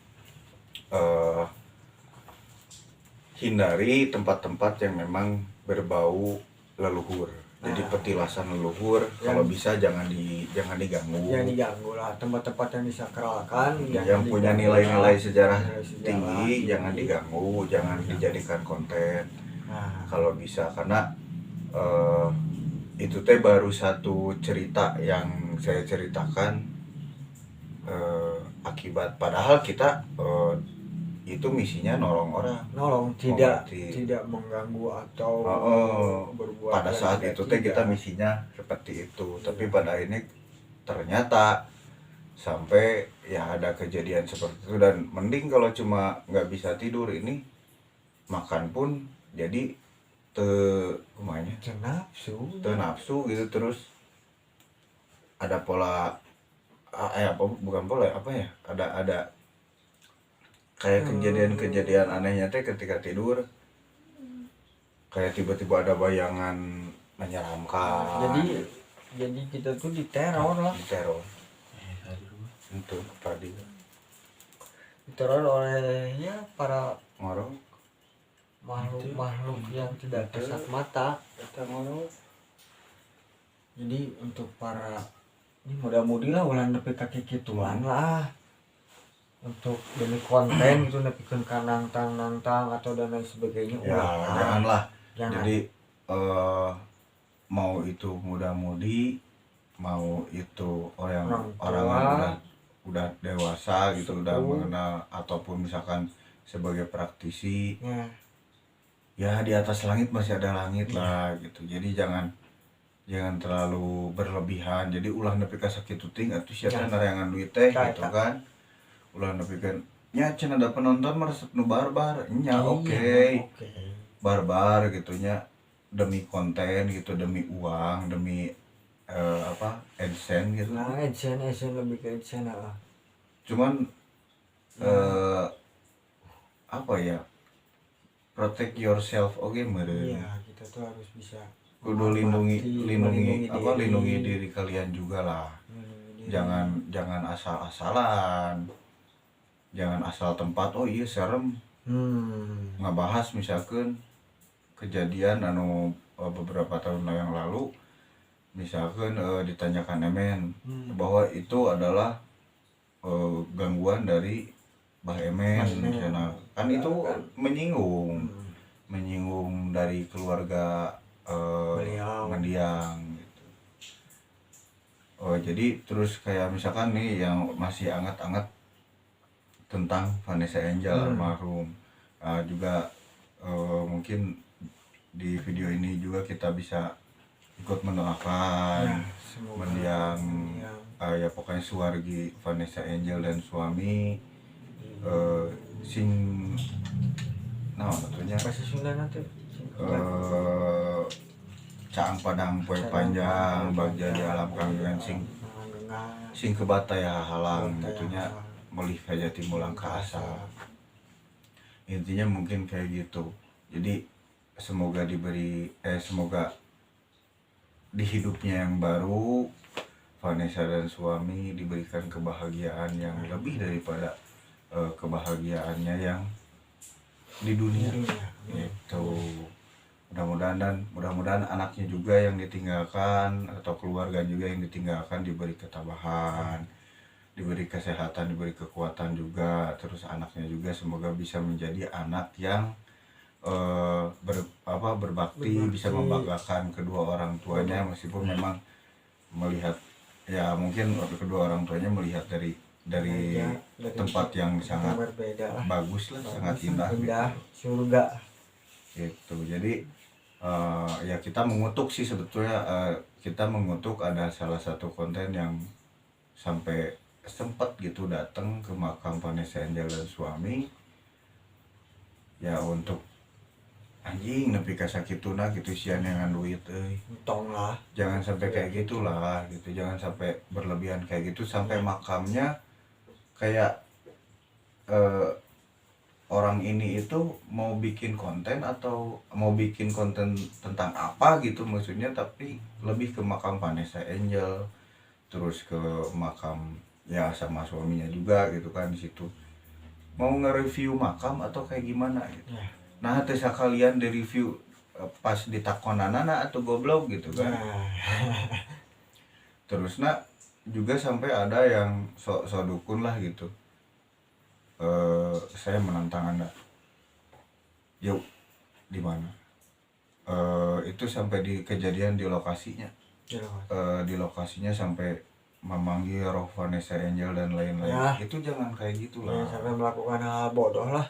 hindari tempat-tempat yang memang berbau leluhur. Jadi petilasan leluhur kalau bisa jangan diganggu. Jangan diganggu lah, tempat-tempat yang disakralkan yang punya nilai-nilai sejarah tinggi jangan diganggu, jangan dijadikan konten. Kalau bisa, karena itu teh baru satu cerita yang saya ceritakan akibat padahal kita itu misinya nolong tidak mengganggu atau berbuat pada saat itu teh kita misinya seperti itu. Tapi pada akhirnya ternyata sampai ya ada kejadian seperti itu, dan mending kalau cuma nggak bisa tidur ini makan pun jadi nafsu gitu, terus ada pola bukan pola apa ya, ada kayak kejadian anehnya teh ketika tidur kayak tiba-tiba ada bayangan menyeramkan. Jadi kita tuh diteror lah. Diteror. Itu tadi. Diteror oleh ya para ngorok makhluk yang tidak kasat mata. Jadi untuk para ini mudah-mudahan lah ulah nepi ka kikituan lah. Untuk demi konten gitu nepikeun ka nantang atau dan lain sebagainya. Ya, janganlah. Jangan. Jadi mau itu muda-mudi, mau itu orang udah dewasa gitu, udah mengenal ataupun misalkan sebagai praktisi. Ya di atas langit masih ada langit lah gitu. Jadi jangan terlalu berlebihan. Jadi ulah nepi ka sakitu ting atuh siapa narangan duit teh gitu kan. Ulah nepikeun nya cenah ada penonton mah resep nu barbar nya oke. Barbar gitu nya demi konten gitu, demi uang, demi AdSense gitu. Nah, AdSense lebih ke AdSense lah. Cuman apa ya? Protect yourself meureun. Iya, kita tuh harus bisa kudu lindungi diri kalian juga lah. Jangan asal-asalan. Jangan asal tempat iya serem. Ngabahas misalkan kejadian anu beberapa tahun yang lalu, misalkan ditanyakan Emen bahwa itu adalah gangguan dari Bah Emen, misalnya kan itu menyinggung dari keluarga mendiang gitu. Jadi terus kayak misalkan nih yang masih anget-anget tentang Vanessa Angel almarhum, juga mungkin di video ini juga kita bisa ikut mendoakan mendiang ya pokoknya suwargi Vanessa Angel dan suami sing nah tentunya Bahasa Sunda nanti caang padang poe panjang bagja di alam kanggengan sing kebata ya halang tentunya melih kaja timulang ke asa. Intinya mungkin kayak gitu. Jadi semoga semoga di hidupnya yang baru Vanessa dan suami diberikan kebahagiaan yang lebih daripada kebahagiaannya yang di dunia. Itu mudah-mudahan anaknya juga yang ditinggalkan atau keluarga juga yang ditinggalkan diberi ketabahan, diberi kesehatan, diberi kekuatan juga. Terus anaknya juga semoga bisa menjadi anak yang berbakti, bisa membanggakan kedua orang tuanya, meskipun memang melihat ya mungkin kedua orang tuanya melihat dari tempat yang sangat berbeda bagus lah, sangat indah gitu. Surga Gitu. Jadi ya kita mengutuk sih sebetulnya, kita mengutuk ada salah satu konten yang sampai sempat gitu datang ke makam Vanessa Angel dan suami ya untuk anjing nepi ka sakituna gitu sian yang duit tong lah, jangan sampai kayak gitulah gitu, jangan sampai berlebihan kayak gitu sampai makamnya kayak orang ini itu mau bikin konten atau mau bikin konten tentang apa gitu maksudnya, tapi lebih ke makam Vanessa Angel terus ke makam ya sama suaminya juga gitu kan, di situ mau nge-review makam atau kayak gimana gitu. Nah terus kalian di review pas ditakonanana atau goblok gitu kan. Terus juga sampai ada yang so dukun lah gitu. Saya menantang Anda. Yuk, di mana? Itu sampai di kejadian di lokasinya. Di lokasinya sampai memanggil roh Vanessa Angel dan lain-lain. Ya. Itu jangan kayak gitulah. Ya, sampai melakukan hal bodoh lah.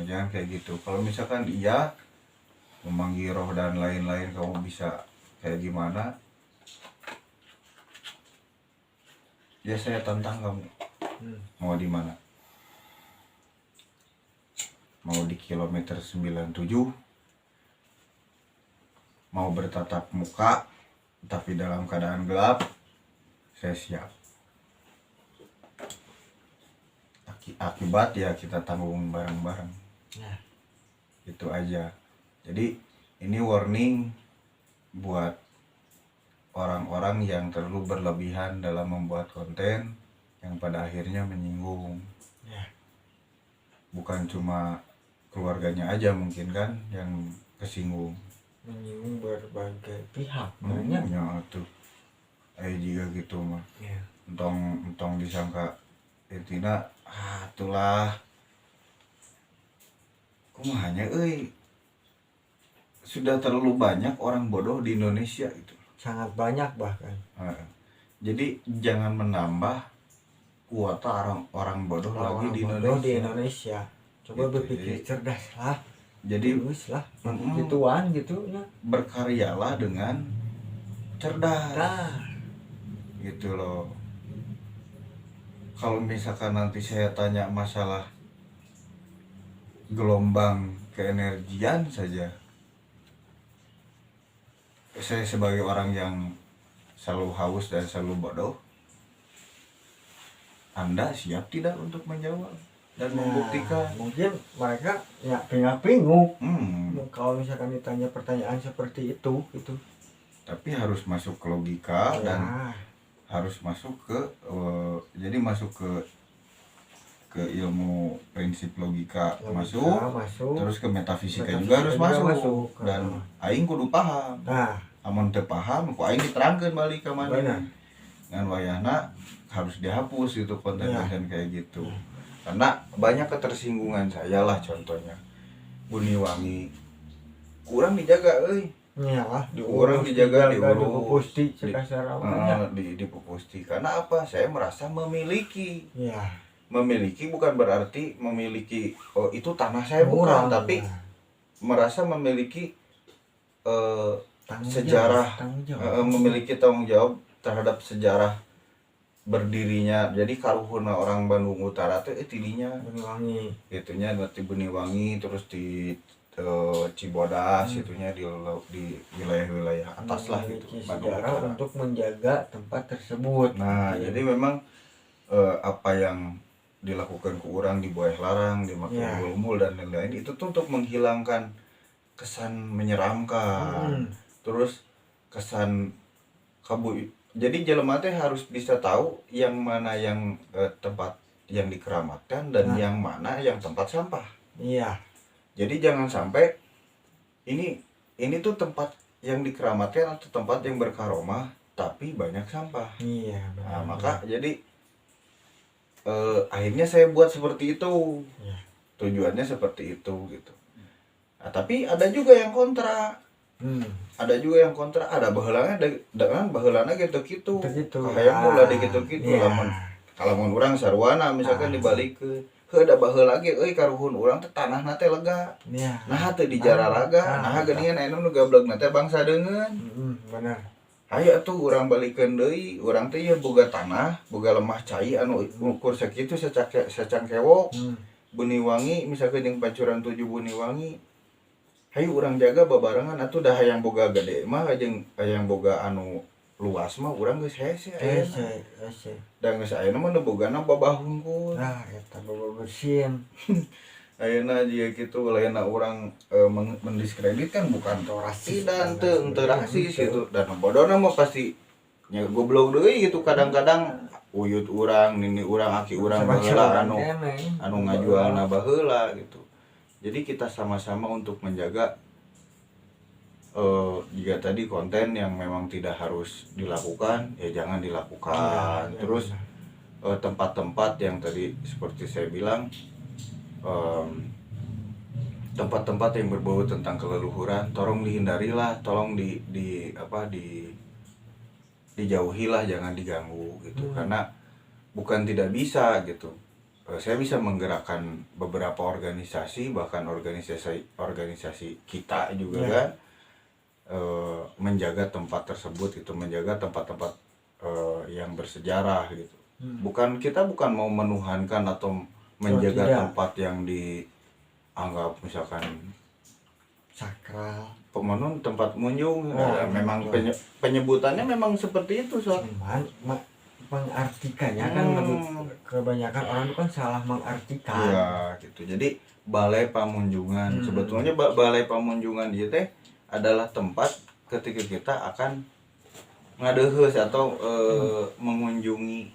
Jangan kayak gitu. Kalau misalkan iya memanggil roh dan lain-lain, kamu bisa kayak gimana? Ya saya tantang kamu. Mau di mana? Mau di kilometer 97? Mau bertatap muka tapi dalam keadaan gelap? Saya siap. Akibat ya kita tanggung bareng-bareng. Nah, itu aja. Jadi ini warning buat orang-orang yang terlalu berlebihan dalam membuat konten yang pada akhirnya menyinggung. Bukan cuma keluarganya aja mungkin kan yang kesinggung, menyinggung berbagai pihak. Banyak tuh. Juga gitu mah. Entong disangka intina itulah kumahanya sudah terlalu banyak orang bodoh di Indonesia itu. Sangat banyak bahkan. Jadi jangan menambah kuota orang bodoh lagi di Indonesia. Coba gitu, berpikir cerdas lah. Jadi lah gituan gitu ya. Berkaryalah dengan cerdas. Gitu loh. Kalau misalkan nanti saya tanya masalah gelombang keenergian saja, saya sebagai orang yang selalu haus dan selalu bodoh, Anda siap tidak untuk menjawab dan membuktikan? Mungkin mereka ya bingung. Kalau misalkan ditanya pertanyaan seperti itu gitu. Tapi harus masuk ke logika dan harus masuk ke jadi masuk ke ke ilmu prinsip logika, Logika masuk, terus ke metafisika Metafisika juga harus juga masuk. masuk. Dan aing kudu paham. Nah, Amun teu paham ku aing diterangkeun balik ka benar. mana. Ngan wayahna harus dihapus gitu konten-konten kayak gitu. Karena banyak ketersinggungan saya lah, contohnya Buni Wangi kurang dijaga euy. Ya, Orang dijaga, diurus, dipupusti sekasar awalnya. dipupusti. Karena apa? Saya merasa memiliki. Ya, Memiliki bukan berarti memiliki itu tanah saya bukan, tapi merasa memiliki sejarah, memiliki tanggung jawab terhadap sejarah berdirinya. Jadi karuhuna orang Bandung Utara teh tidinya Beniwangi. gitunya di Beniwangi, terus di Cibodas, itunya di wilayah-wilayah atas lah gitu, Bandung Sejarah Utara. untuk menjaga tempat tersebut. Nah, jadi memang apa yang dilakukan ke orang di Buah Larang, di Makam Bulmul dan lain-lain itu tuh untuk menghilangkan kesan menyeramkan. Terus kesan kabu. Jadi jelema teh harus bisa tahu yang mana yang tempat yang dikeramatkan dan yang mana yang tempat sampah. Iya. Jadi jangan sampai ini tuh tempat yang dikeramatkan atau tempat yang berkaromah tapi banyak sampah. Iya, benar. Nah, maka jadi akhirnya saya buat seperti itu. Ya. Tujuannya seperti itu gitu. Nah, tapi ada juga yang kontra. Ada juga yang kontra, ada baheulana dengan baheulana gitu-gitu. Kayak mulai gitu-gitu lamun kalau mun urang sarwana misalkan dibalikeun. Heuda baheula lagi euy karuhun urang teh tanahna teh lega. Nah teu dijararaga, nah geuningan aya nu gablekna teh bangsa deungeun. Benar. Aya tuh urang balikeun deui, urang teh ya boga tanah, boga lemah cai anu ukur sakitu sacangkewok. Buniwangi misalkan yang Pancuran 7 Buniwangi. Hayu urang jaga babarengan atuh dah hayang boga gede mah jeung hayang boga anu luas mah urang geus hese ayeuna. Dan geus ayeuna mah bogana babah hungkul. Nah, eta boga bersin. Ayeuna jieu kitu lainna urang mendiskreditkan bukan rasis dan teu rasis gitu. Dan bodona mah pasti nya goblok deui gitu kadang-kadang uyut urang, nini urang, aki urang baheula anu ngajualna baheula gitu. Jadi kita sama-sama untuk menjaga jika tadi konten yang memang tidak harus dilakukan ya jangan dilakukan. Terus tempat-tempat yang tadi seperti saya bilang tempat-tempat yang berbau tentang keleluhuran tolong dihindarilah, tolong dijauhilah, jangan diganggu gitu. Karena bukan tidak bisa gitu. Saya bisa menggerakkan beberapa organisasi, bahkan organisasi kita juga kan menjaga tempat tersebut itu, menjaga tempat-tempat yang bersejarah gitu. Kita bukan mau menuhankan atau menjaga tempat yang dianggap misalkan sakral, pemenun tempat munjung. Memang penyebutannya memang seperti itu mengartikannya kan kebanyakan orang itu kan salah mengartikan. Iya gitu. Jadi balai pamunjungan sebetulnya balai pamunjungan ieu teh adalah tempat ketika kita akan ngadeuheus atau mengunjungi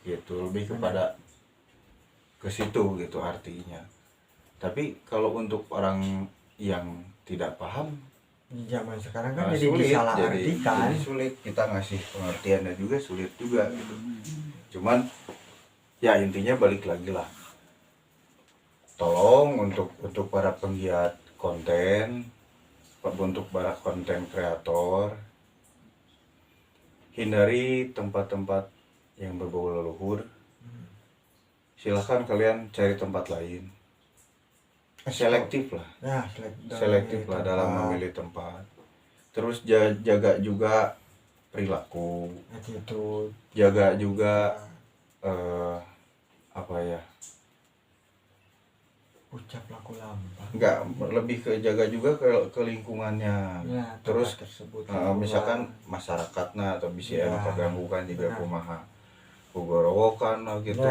gitu, lebih kepada ke situ gitu artinya. Tapi kalau untuk orang yang tidak paham di zaman sekarang kan jadi sulit, disalahartikan. jadi sulit kita ngasih pengertiannya juga sulit juga gitu. Cuman ya intinya balik lagi lah, tolong untuk para penggiat konten, untuk para konten kreator, hindari tempat-tempat yang berbau leluhur. Silahkan kalian cari tempat lain, selektif lah, selektif lah dalam memilih tempat. Terus jaga juga perilaku, attitude, jaga juga ucap laku lambang. Enggak, lebih ke jaga juga ke lingkungannya. Terus misalkan masyarakatnya atau bisa anu kaganggukan juga kumaha gogorowokan gitu.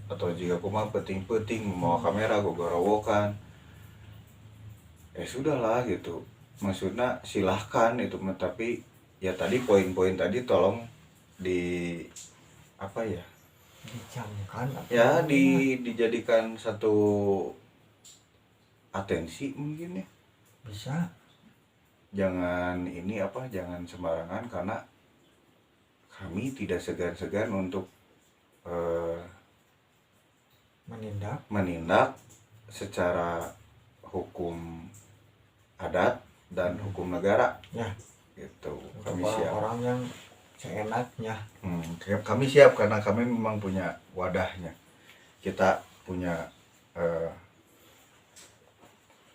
Atau jika kumaha penting-penting mau kamera gogorowokan. Sudahlah gitu. Maksudnya silahkan itu, tapi ya tadi poin-poin tadi tolong dicamkan apa Ya gimana? dijadikan satu atensi mungkin ya. Bisa Jangan ini apa, jangan sembarangan karena kami tidak segan-segan untuk eh, menindak secara hukum adat dan hukum negara ya gitu. untuk Kami siap. orang-orang yang seenaknya. Kami siap karena kami memang punya wadahnya. Kita punya eh,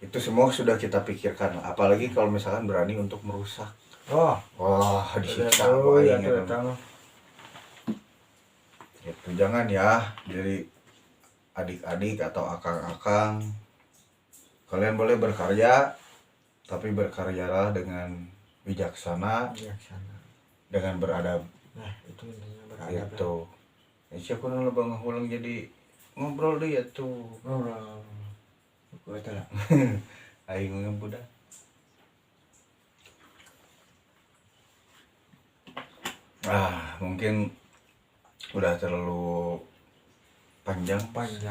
itu semua sudah kita pikirkan. Apalagi kalau misalkan berani untuk merusak. Oh, Wah, disiksa aduh, ya aing tuh eta. tahu. Gitu. Jangan ya. Jadi adik-adik atau akang-akang, kalian boleh berkarya, tapi berkaryalah dengan bijaksana, Bijaksana. dengan beradab. Nah, itu intinya beradab. Gitu. Siapa nu bang ulang jadi ngobrol deh ya tuh. Ngobrol. Aku eta lah. Aing ngebudak. Mungkin udah terlalu panjang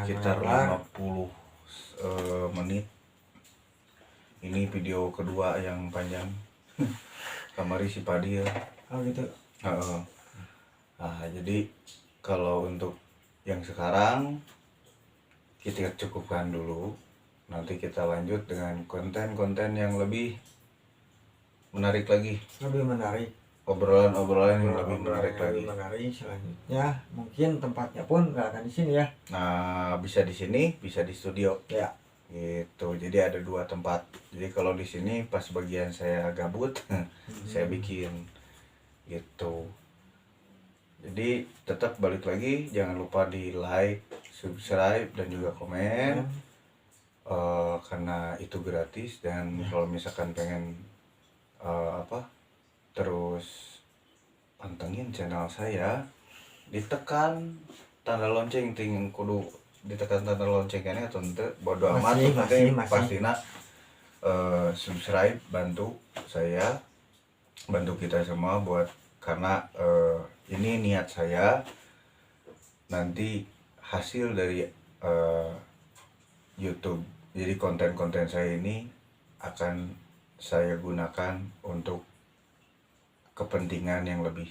sekitar lebar. 50 menit. Ini video kedua yang panjang. Kamari si Padi ya. Oh gitu. Jadi kalau untuk yang sekarang kita cukupkan dulu. Nanti kita lanjut dengan konten-konten yang lebih menarik lagi. Lebih menarik. Obrolan-obrolan yang lebih menarik lagi. Menarik selanjutnya. Mungkin tempatnya pun nggak akan di sini ya. Nah, bisa di sini, bisa di studio. Ya. Gitu. Jadi ada 2 tempat. Jadi kalau di sini pas bagian saya gabut, saya bikin gitu. Jadi tetap balik lagi, jangan lupa di like, subscribe dan juga komen. Karena itu gratis dan kalau misalkan pengen terus pantengin channel saya, ditekan tanda lonceng ting kudu ditekan tanda lonceng kene atau ente bodo amat masih. pastina subscribe, bantu saya, bantu kita semua buat karena ini niat saya nanti hasil dari YouTube. Jadi konten-konten saya ini akan saya gunakan untuk kepentingan yang lebih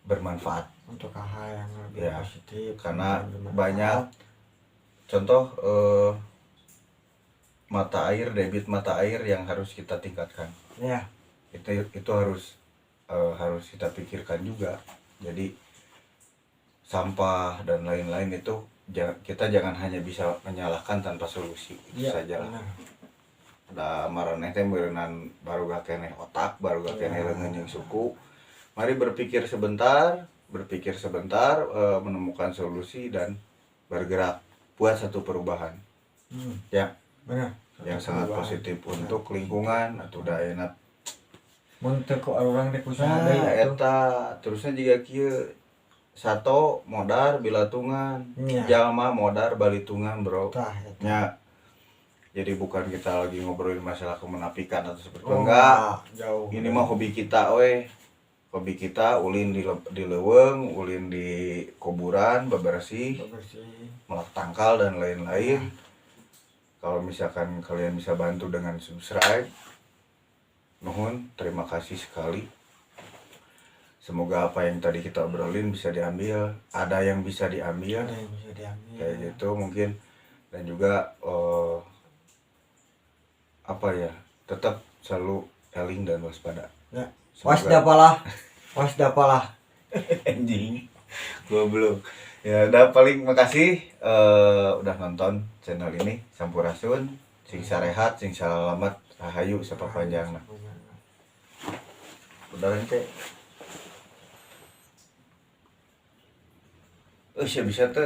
bermanfaat, untuk hal yang lebih ya, positif karena banyak contoh debit mata air yang harus kita tingkatkan ya. Itu harus kita pikirkan juga. Jadi sampah dan lain-lain itu kita jangan hanya bisa menyalahkan tanpa solusi. Itu saja lah. Da marane teh beureunan baru gak keneh otak, baru gak keneh leungeun jeung suku. Mari berpikir sebentar, menemukan solusi dan bergerak buat satu perubahan. Ya, benar. Yang sangat positif untuk lingkungan atau daerah. Mun teu ku urang teh kusaha deui eta terusnya juga kieu sato modar bilatungan, jalma modar balitungan, bro. Nya. Jadi bukan kita lagi ngobrolin masalah kemenafikan atau seperti itu, enggak. Jauh. Ini mah hobi kita Hobi kita ulin di leuweung, ulin di kuburan, bebersih, melak tangkal dan lain-lain. Kalau misalkan kalian bisa bantu dengan subscribe, nuhun, terima kasih sekali. Semoga apa yang tadi kita obrolin bisa diambil, ada yang bisa diambil. Kayak gitu mungkin. Dan juga tetap selalu eling dan waspada. Ya. Wasdapalah. Anjing. Goblok. Ya udah, paling makasih udah nonton channel ini. Sampurasun, sing sarehat, sing salamet, rahayu sapapanjangna. Udah ente. Saya bisa tuh